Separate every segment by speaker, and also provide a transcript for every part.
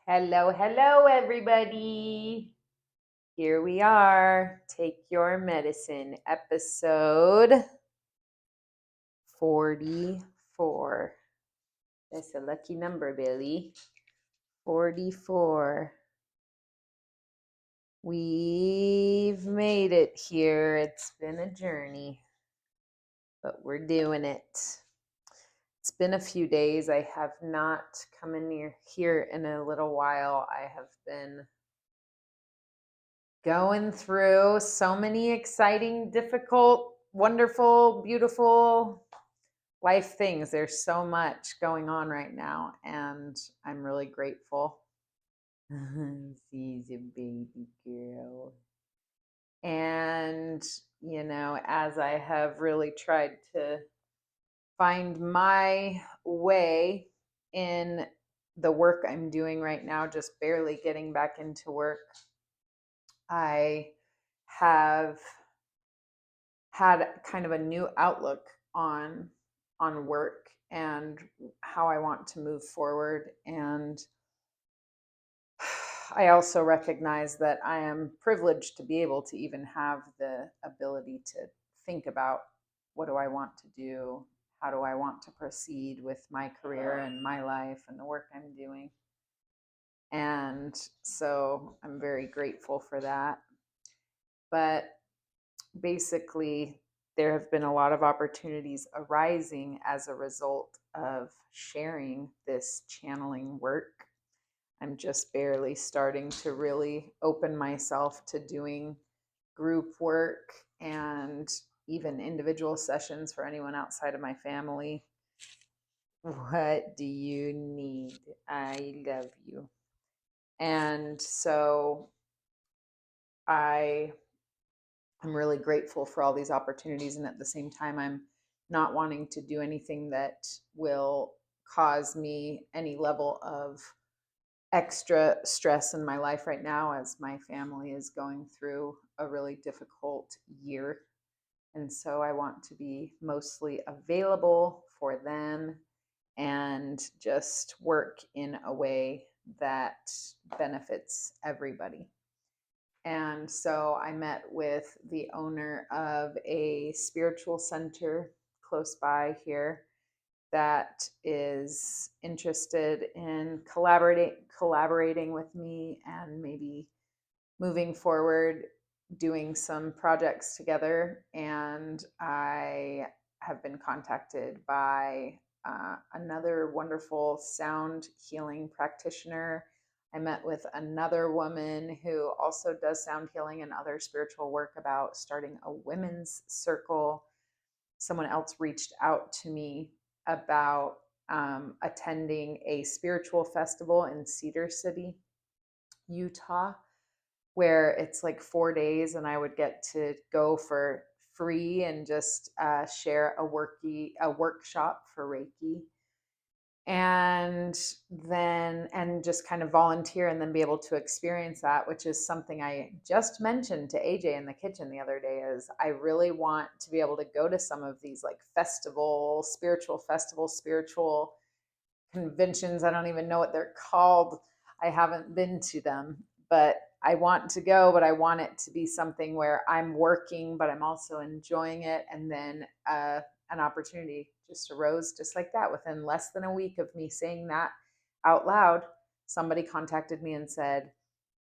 Speaker 1: Hello, hello, everybody. Here we are. Take Your Medicine, episode 44. That's a lucky number, Billy. 44. We've made it here. It's been a journey, but we're doing it. It's been a few days. I have not come in here in a little while. I have been going through so many exciting, difficult, wonderful, beautiful life things. There's so much going on right now, and I'm really grateful. She's a baby girl. And, as I have really tried to find my way in the work I'm doing right now, just barely getting back into work, I have had kind of a new outlook on work and how I want to move forward. And I also recognize that I am privileged to be able to even have the ability to think about, what do I want to do? How do I want to proceed with my career and my life and the work I'm doing? And so I'm very grateful for that. But basically, there have been a lot of opportunities arising as a result of sharing this channeling work. I'm just barely starting to really open myself to doing group work and even individual sessions for anyone outside of my family. What do you need? I love you. And so I'm really grateful for all these opportunities. And at the same time, I'm not wanting to do anything that will cause me any level of extra stress in my life right now, as my family is going through a really difficult year. And so I want to be mostly available for them and just work in a way that benefits everybody. And so I met with the owner of a spiritual center close by here that is interested in collaborating with me and maybe moving forward, doing some projects together. And I have been contacted by another wonderful sound healing practitioner. I met with another woman who also does sound healing and other spiritual work about starting a women's circle. Someone else reached out to me about attending a spiritual festival in Cedar City, Utah, where it's like 4 days and I would get to go for free and just share a workshop for Reiki, and just kind of volunteer and then be able to experience that, which is something I just mentioned to AJ in the kitchen the other day. Is I really want to be able to go to some of these like spiritual conventions. I don't even know what they're called. I haven't been to them, but I want to go. But I want it to be something where I'm working, but I'm also enjoying it. And then an opportunity just arose just like that. Within less than a week of me saying that out loud, somebody contacted me and said,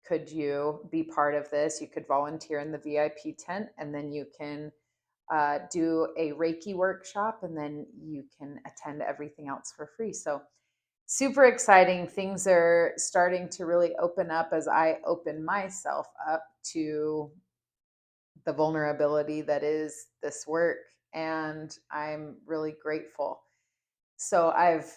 Speaker 1: could you be part of this? You could volunteer in the VIP tent, and then you can do a Reiki workshop, and then you can attend everything else for free. So super exciting. Things are starting to really open up as I open myself up to the vulnerability that is this work. And I'm really grateful. So I've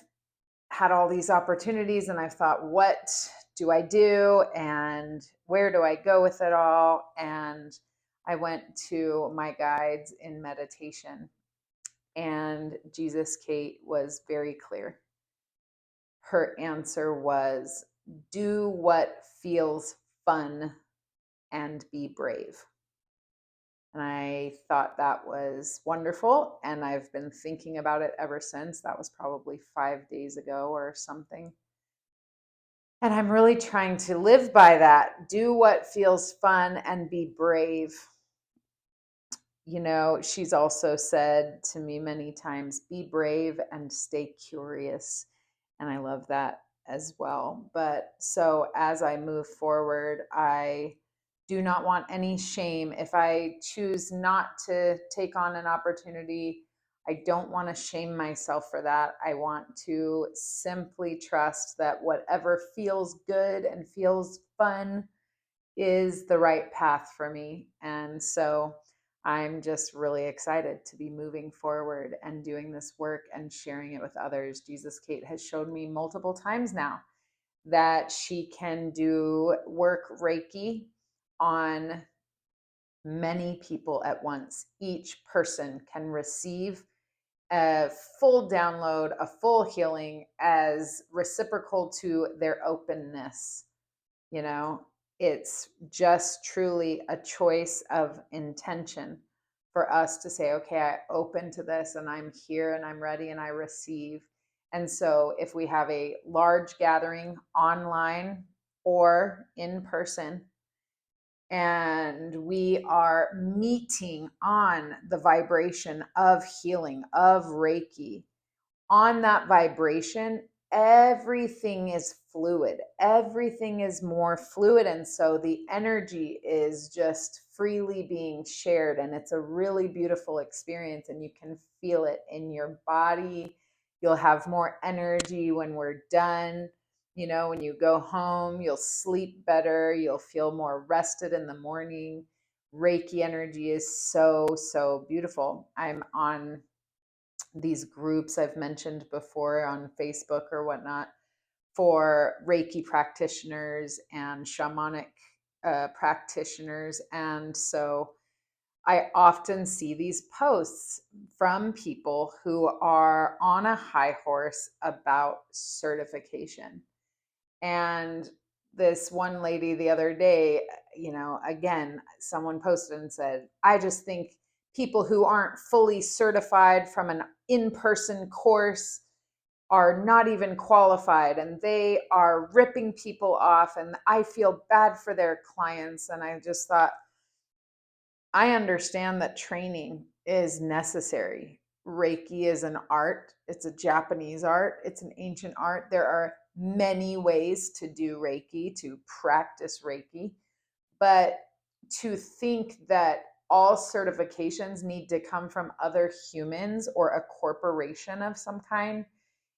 Speaker 1: had all these opportunities and I've thought, what do I do and where do I go with it all? And I went to my guides in meditation, and Jesus Kate was very clear. Her answer was, do what feels fun and be brave. And I thought that was wonderful. And I've been thinking about it ever since. That was probably 5 days ago or something. And I'm really trying to live by that. Do what feels fun and be brave. You know, she's also said to me many times, be brave and stay curious. And I love that as well. But so as I move forward, I do not want any shame. If I choose not to take on an opportunity, I don't want to shame myself for that. I want to simply trust that whatever feels good and feels fun is the right path for me. And so I'm just really excited to be moving forward and doing this work and sharing it with others. Jesus Kate has showed me multiple times now that she can do work Reiki on many people at once. Each person can receive a full download, a full healing as reciprocal to their openness. You know, it's just truly a choice of intention for us to say, okay, I open to this and I'm here and I'm ready and I receive. And so if we have a large gathering online or in person, and we are meeting on the vibration of healing, of Reiki, on that vibration, everything is fluid. Everything is more fluid. And so the energy is just freely being shared. And it's a really beautiful experience. And you can feel it in your body. You'll have more energy when we're done. You know, when you go home, you'll sleep better. You'll feel more rested in the morning. Reiki energy is so, so beautiful. I'm on these groups I've mentioned before on Facebook or whatnot for Reiki practitioners and shamanic practitioners. And so I often see these posts from people who are on a high horse about certification. And this one lady the other day, you know, again, someone posted and said, I just think people who aren't fully certified from an in person course are not even qualified and they are ripping people off. And I feel bad for their clients. And I just thought, I understand that training is necessary. Reiki is an art. It's a Japanese art. It's an ancient art. There are many ways to do Reiki, to practice Reiki. But to think that all certifications need to come from other humans or a corporation of some kind,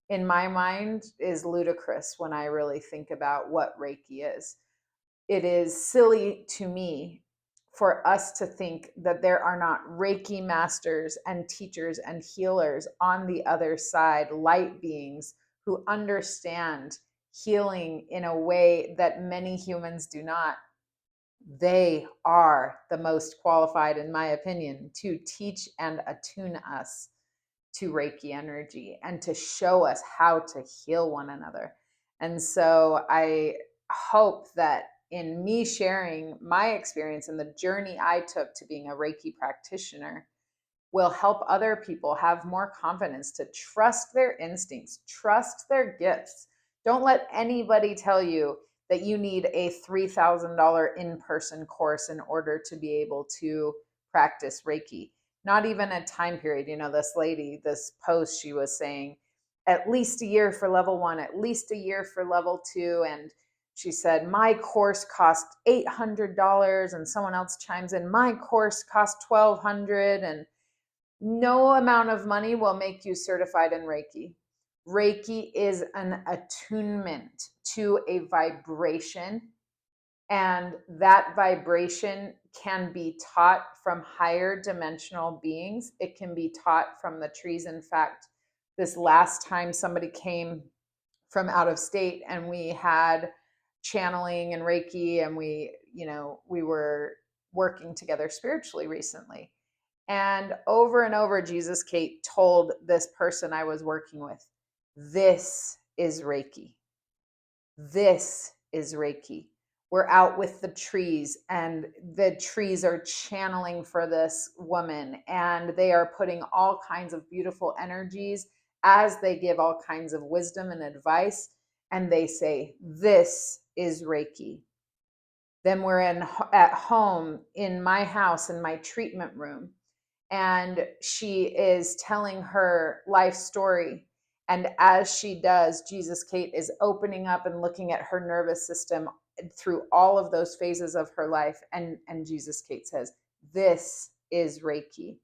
Speaker 1: in my mind, is ludicrous when I really think about what Reiki is. It is silly to me for us to think that there are not Reiki masters and teachers and healers on the other side, light beings who understand healing in a way that many humans do not. They are the most qualified, in my opinion, to teach and attune us to Reiki energy and to show us how to heal one another. And so I hope that in me sharing my experience and the journey I took to being a Reiki practitioner will help other people have more confidence to trust their instincts, trust their gifts. Don't let anybody tell you that you need a $3,000 in-person course in order to be able to practice Reiki. Not even a time period. You know, this lady, this post, she was saying at least a year for level 1, at least a year for level 2. And she said, my course cost $800. And someone else chimes in, my course cost $1,200. And no amount of money will make you certified in Reiki. Reiki is an attunement to a vibration, and that vibration can be taught from higher dimensional beings. It can be taught from the trees. In fact, this last time somebody came from out of state and we had channeling and Reiki, and we were working together spiritually recently. And over, Jesus Kate told this person I was working with, this is Reiki. This is Reiki. We're out with the trees, and the trees are channeling for this woman, and they are putting all kinds of beautiful energies as they give all kinds of wisdom and advice. and they say, "This is Reiki." Then we're at home in my house, in my treatment room, and she is telling her life story. And as she does, Jesus Kate is opening up and looking at her nervous system through all of those phases of her life. And Jesus Kate says, "This is Reiki."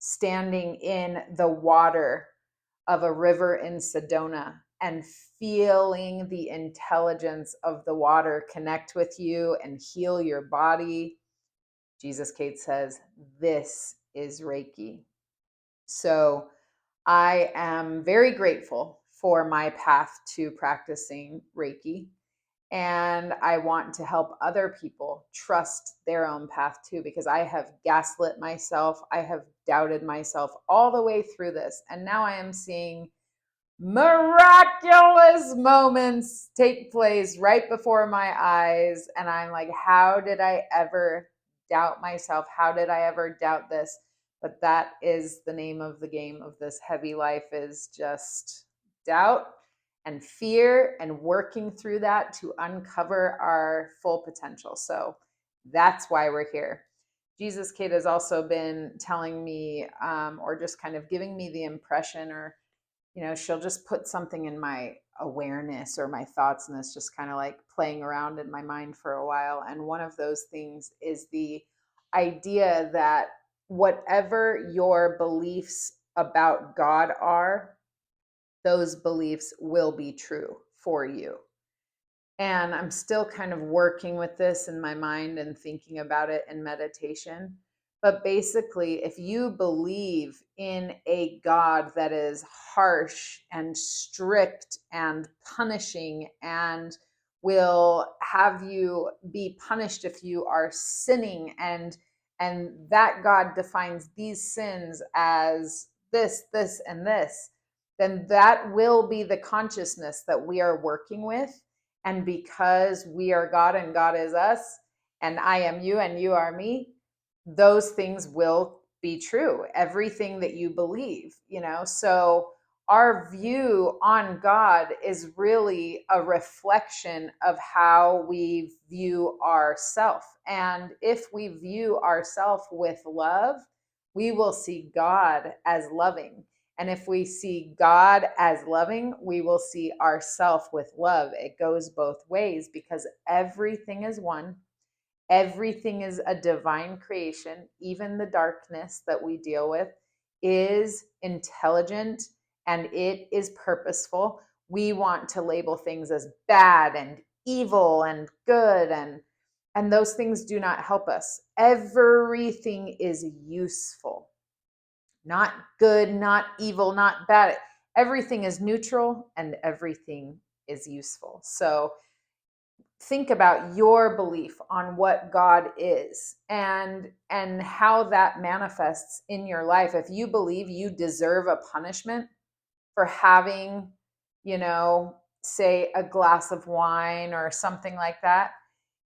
Speaker 1: Standing in the water of a river in Sedona and feeling the intelligence of the water connect with you and heal your body. Jesus Kate says, "This is Reiki." So I am very grateful for my path to practicing Reiki. And I want to help other people trust their own path too, because I have gaslit myself. I have doubted myself all the way through this. And now I am seeing miraculous moments take place right before my eyes. And I'm like, how did I ever doubt myself? How did I ever doubt this? But that is the name of the game of this heavy life, is just doubt and fear, and working through that to uncover our full potential. So that's why we're here. Jesus Kate has also been telling me, or just kind of giving me the impression, or she'll just put something in my awareness or my thoughts, and it's just kind of like playing around in my mind for a while. And one of those things is the idea that whatever your beliefs about God are, those beliefs will be true for you. And I'm still kind of working with this in my mind and thinking about it in meditation. But basically, if you believe in a God that is harsh and strict and punishing and will have you be punished if you are sinning, and that God defines these sins as this, this, and this, then that will be the consciousness that we are working with. And because we are God and God is us, and I am you and you are me, those things will be true. Everything that you believe, So our view on God is really a reflection of how we view ourself. And if we view ourself with love, we will see God as loving. And if we see God as loving, we will see ourself with love. It goes both ways, because everything is one. Everything is a divine creation. Even the darkness that we deal with is intelligent and it is purposeful. We want to label things as bad and evil and good, and those things do not help us. Everything is useful. Not good, not evil, not bad. Everything is neutral and everything is useful. So think about your belief on what God is and how that manifests in your life. If you believe you deserve a punishment for having, say a glass of wine or something like that,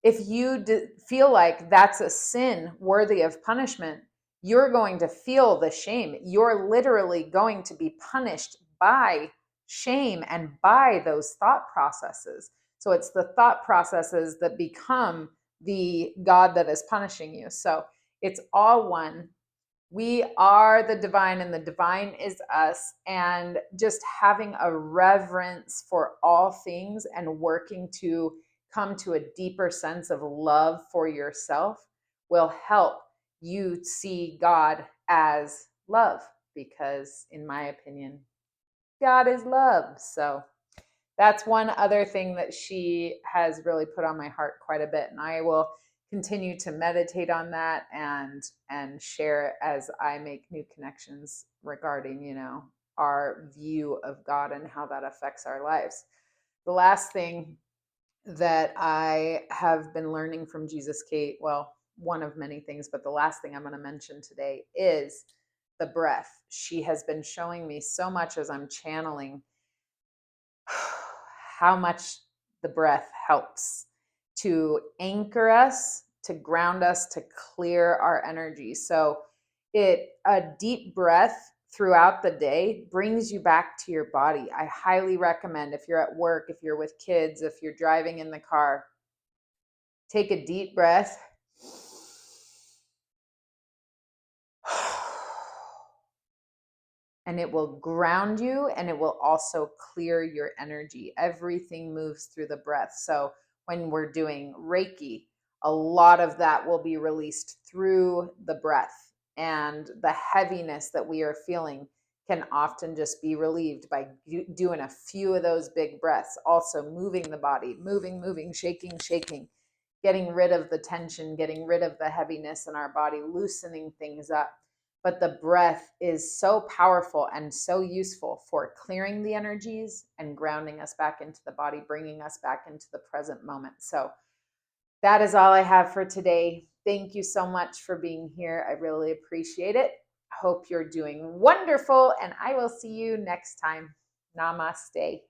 Speaker 1: if you feel like that's a sin worthy of punishment, you're going to feel the shame. You're literally going to be punished by shame and by those thought processes. So it's the thought processes that become the God that is punishing you. So it's all one. We are the divine and the divine is us. And just having a reverence for all things and working to come to a deeper sense of love for yourself will help you see God as love, because in my opinion, God is love. So that's one other thing that she has really put on my heart quite a bit, and I will continue to meditate on that and share as I make new connections regarding, our view of God and how that affects our lives. The last thing that I have been learning from Jesus Kate, well, one of many things, but the last thing I'm going to mention today is the breath. She has been showing me so much as I'm channeling how much the breath helps to anchor us, to ground us, to clear our energy. So a deep breath throughout the day brings you back to your body. I highly recommend, if you're at work, if you're with kids, if you're driving in the car, take a deep breath. And it will ground you, and it will also clear your energy. Everything moves through the breath. So when we're doing Reiki, a lot of that will be released through the breath, and the heaviness that we are feeling can often just be relieved by doing a few of those big breaths. Also moving the body, moving, shaking, getting rid of the tension, getting rid of the heaviness in our body, loosening things up. But the breath is so powerful and so useful for clearing the energies and grounding us back into the body, bringing us back into the present moment. So that is all I have for today. Thank you so much for being here. I really appreciate it. Hope you're doing wonderful, and I will see you next time. Namaste.